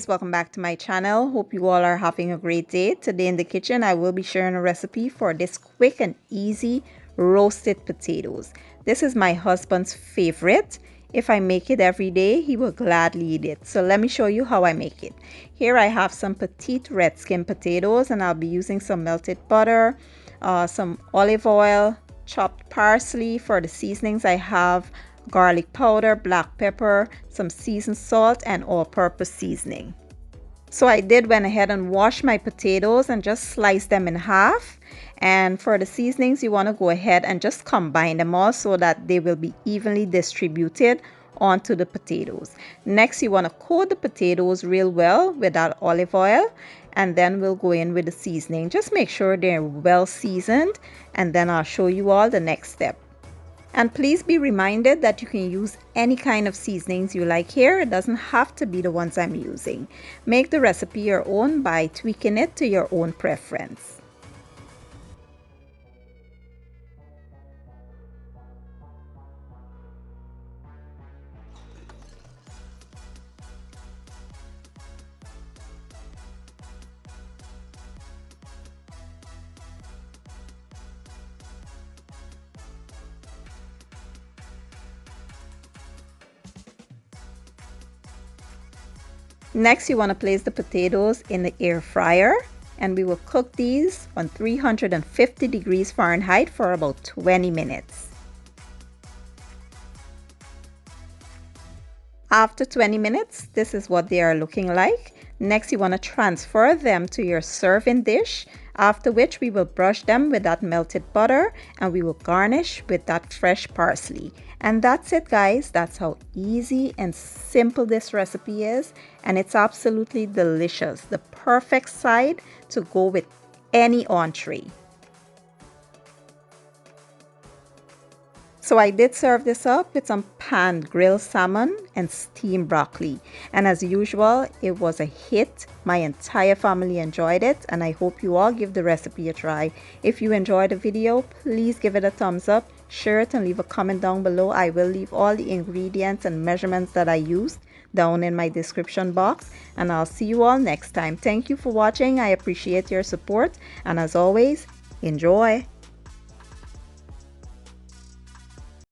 guys, welcome back to my channel. Hope you all are having a great day. Today in the kitchen I will be sharing a recipe for this quick and easy roasted potatoes. This is my husband's favorite. If I make it every day, he will gladly eat it. So let me show you how I make it. Here I have some petite red skin potatoes, and I'll be using some melted butter, some olive oil, chopped parsley. For the seasonings I have garlic powder, black pepper, some seasoned salt, and all-purpose seasoning. So I went ahead and washed my potatoes and just sliced them in half. And for the seasonings, you want to go ahead and just combine them all so that they will be evenly distributed onto the potatoes. Next, you want to coat the potatoes real well with that olive oil, and then we'll go in with the seasoning. Just make sure they're well seasoned, and then I'll show you all the next step. And please be reminded that you can use any kind of seasonings you like here. It doesn't have to be the ones I'm using. Make the recipe your own by tweaking it to your own preference. Next, you want to place the potatoes in the air fryer, and we will cook these on 350 degrees Fahrenheit for about 20 minutes. After 20 minutes, this is what they are looking like. Next, you want to transfer them to your serving dish, after which we will brush them with that melted butter and we will garnish with that fresh parsley. And that's it, guys. That's how easy and simple this recipe is, and it's absolutely delicious. The perfect side to go with any entree. So I did serve this up with some pan grilled salmon and steamed broccoli. And as usual, it was a hit. My entire family enjoyed it, and I hope you all give the recipe a try. If you enjoyed the video, please give it a thumbs up, share it, and leave a comment down below. I will leave all the ingredients and measurements that I used down in my description box, and I'll see you all next time. Thank you for watching. I appreciate your support, and as always, enjoy.